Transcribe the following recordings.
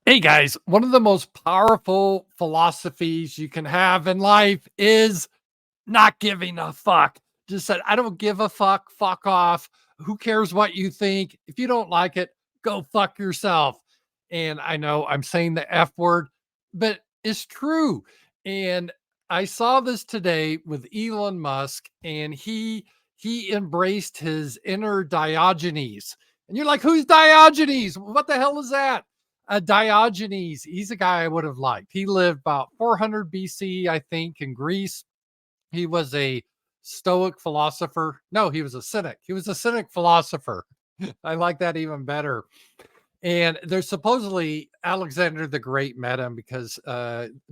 Hey guys, one of the most powerful philosophies you can have in life is not giving a fuck. Just said, I don't give a fuck off. Who cares what you think? If you don't like it, go fuck yourself. And I know I'm saying the F word, but it's true. And I saw this today with Elon Musk, and he embraced his inner Diogenes. And you're like, who's Diogenes? What the hell is that? Diogenes, he's a guy I would have liked. He lived about 400 BC, I think, in Greece. He was a Stoic philosopher. No, he was a Cynic. He was a Cynic philosopher. I like that even better. And there's supposedly Alexander the Great met him because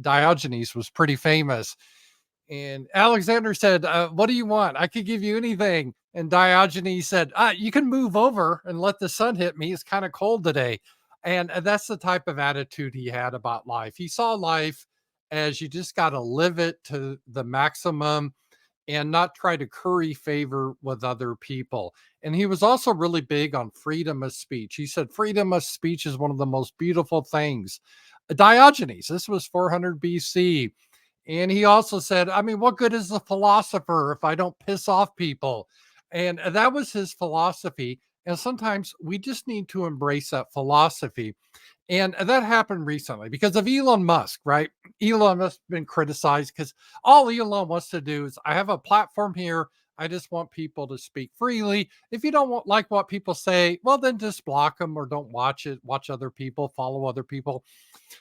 Diogenes was pretty famous. And Alexander said, what do you want? I could give you anything. And Diogenes said, you can move over and let the sun hit me. It's kind of cold today. And that's the type of attitude he had about life. He saw life as you just got to live it to the maximum and not try to curry favor with other people. And he was also really big on freedom of speech. He said freedom of speech is one of the most beautiful things. Diogenes, this was 400 BC. And he also said, I mean, what good is a philosopher if I don't piss off people? And that was his philosophy. And sometimes we just need to embrace that philosophy. And that happened recently because of Elon Musk, right? Elon Musk has been criticized because all Elon wants to do is I have a platform here. I just want people to speak freely. If you don't like what people say, well, then just block them or don't watch it. Watch other people, follow other people.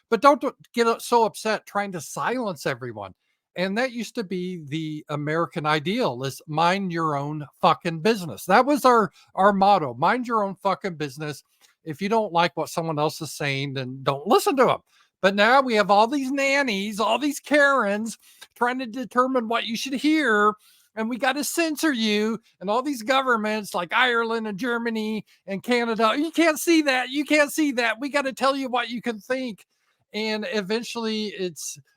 But don't get so upset trying to silence everyone. And that used to be the American ideal is mind your own fucking business. That was our motto, mind your own fucking business. If you don't like what someone else is saying, then don't listen to them. But now we have all these nannies, all these Karens trying to determine what you should hear. And we got to censor you. And all these governments like Ireland and Germany and Canada, you can't see that. You can't see that. We got to tell you what you can think. And eventually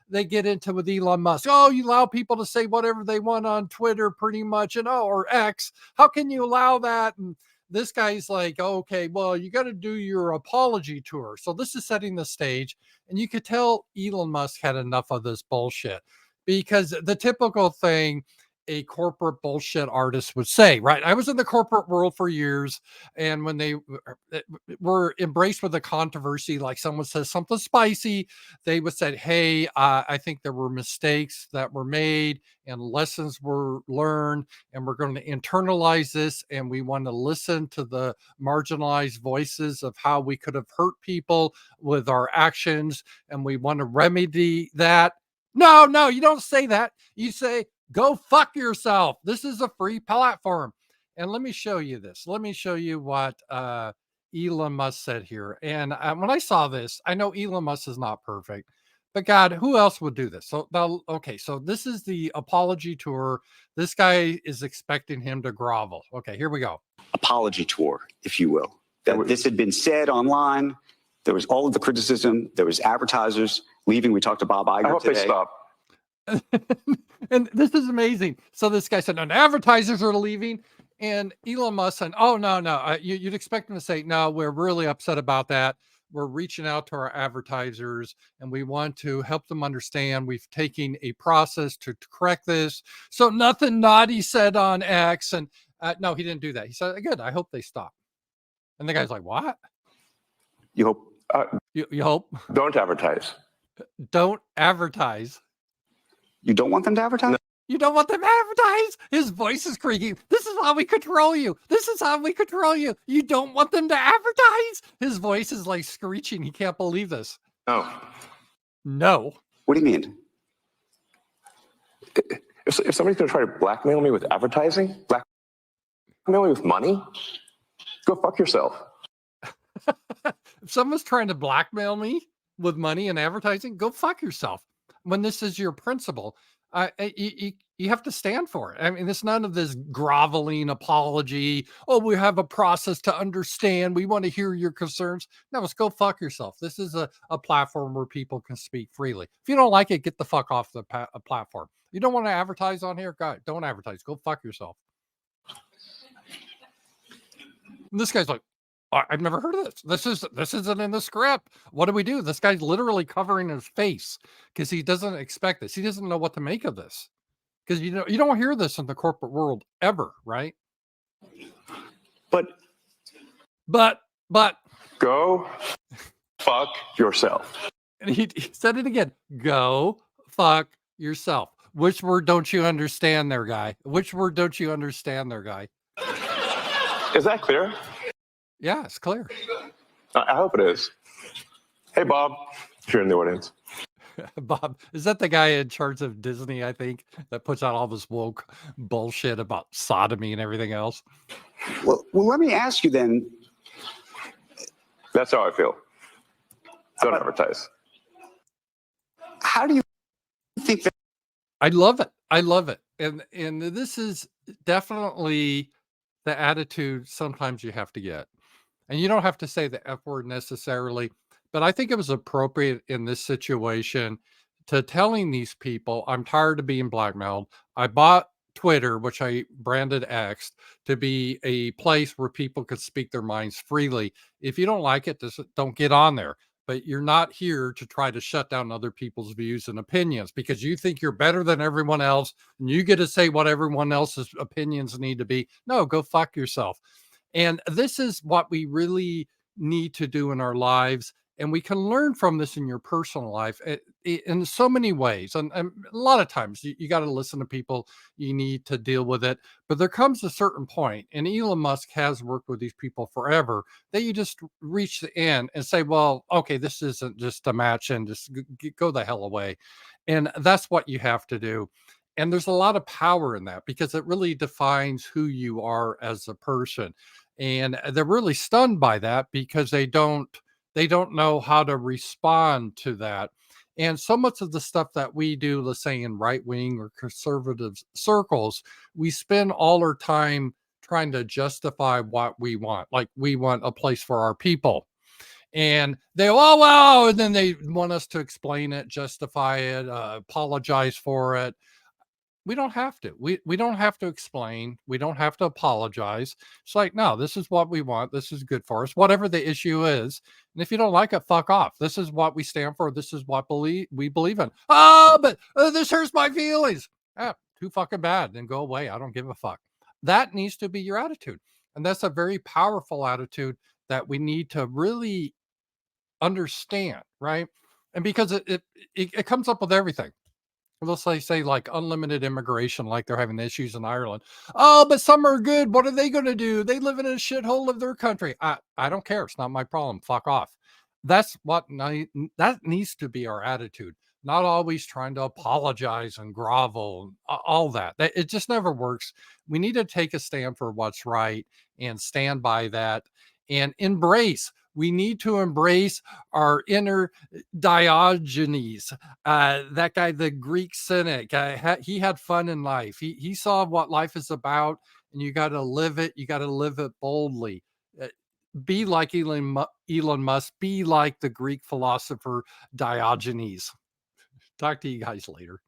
they get into with Elon Musk. Oh, you allow people to say whatever they want on Twitter pretty much. And or X, how can you allow that? And this guy's like, okay, well, you got to do your apology tour. So this is setting the stage. And you could tell Elon Musk had enough of this bullshit because the typical thing a corporate bullshit artist would say, right? I was in the corporate world for years. And when they were embraced with a controversy, like someone says something spicy, they would say, hey, I think there were mistakes that were made and lessons were learned. And we're going to internalize this. And we want to listen to the marginalized voices of how we could have hurt people with our actions. And we want to remedy that. No, you don't say that. You say, go fuck yourself. This is a free platform. And let me show you this. Let me show you what Elon Musk said here. And when I saw this, I know Elon Musk is not perfect, but God, who else would do this? So, okay, so this is the apology tour. This guy is expecting him to grovel. Okay, here we go. Apology tour, if you will. That this had been said online. There was all of the criticism. There was advertisers leaving. We talked to Bob Iger I hope today. they stop. And this is amazing. So this guy said, no, advertisers are leaving. And Elon Musk said, oh, no. You'd expect him to say, no, we're really upset about that. We're reaching out to our advertisers and we want to help them understand we've taken a process to correct this. So nothing naughty said on X. And no, he didn't do that. He said, good, I hope they stop. And the guy's like, what? You hope? You hope? Don't advertise. Don't advertise. You don't want them to advertise? No. You don't want them to advertise? His voice is creaking. This is how we control you. This is how we control you. You don't want them to advertise? His voice is like screeching. He can't believe this. No. What do you mean? If somebody's going to try to blackmail me with advertising, blackmail me with money, go fuck yourself. If someone's trying to blackmail me with money and advertising, go fuck yourself. When this is your principle, you have to stand for it. I mean, it's none of this groveling apology. Oh, we have a process to understand. We want to hear your concerns. No, let's go fuck yourself. This is a platform where people can speak freely. If you don't like it, get the fuck off the platform. You don't want to advertise on here? God, don't advertise. Go fuck yourself. And this guy's like, I've never heard of this. This isn't in the script. What do we do? This guy's literally covering his face because he doesn't expect this. He doesn't know what to make of this because you don't hear this in the corporate world ever, right? But But Go fuck yourself. and he said it again. Go fuck yourself. Which word don't you understand there, guy? Which word don't you understand there, guy? Is that clear? Yeah, it's clear. I hope it is. Hey, Bob, if you're in the audience. Bob, is that the guy in charge of Disney, I think, that puts out all this woke bullshit about sodomy and everything else? well, let me ask you then. That's how I feel. Don't advertise. How do you think that? I love it. I love it. And this is definitely the attitude sometimes you have to get. And you don't have to say the F word necessarily, but I think it was appropriate in this situation to telling these people, I'm tired of being blackmailed. I bought Twitter, which I branded X, to be a place where people could speak their minds freely. If you don't like it, just don't get on there. But you're not here to try to shut down other people's views and opinions because you think you're better than everyone else and you get to say what everyone else's opinions need to be. No, go fuck yourself. And this is what we really need to do in our lives. And we can learn from this in your personal life in so many ways. And a lot of times you got to listen to people, you need to deal with it. But there comes a certain point, and Elon Musk has worked with these people forever, that you just reach the end and say, well, okay, this isn't just a match and just go the hell away. And that's what you have to do. And there's a lot of power in that because it really defines who you are as a person. And they're really stunned by that because they don't know how to respond to that. And so much of the stuff that we do, let's say in right wing or conservative circles, we spend all our time trying to justify what we want. Like we want a place for our people. And they, oh, wow. And then they want us to explain it, justify it, apologize for it. We don't have to. We don't have to explain. We don't have to apologize. It's like, no, this is what we want. This is good for us, whatever the issue is. And if you don't like it, fuck off. This is what we stand for. This is what we believe in. Oh, but this hurts my feelings. Ah, too fucking bad. Then go away. I don't give a fuck. That needs to be your attitude. And that's a very powerful attitude that we need to really understand, right? And because it comes up with everything. Let's say like unlimited immigration, like they're having issues in Ireland. Oh, but some are good. What are they going to do? They live in a shithole of their country. I don't care. It's not my problem. Fuck off. That's what that needs to be our attitude. Not always trying to apologize and grovel, all that. It just never works. We need to take a stand for what's right and stand by that and embrace. We need to embrace our inner Diogenes, that guy, the Greek cynic. He had fun in life. He saw what life is about, and you got to live it. You got to live it boldly. Be like Elon Musk. Be like the Greek philosopher Diogenes. Talk to you guys later.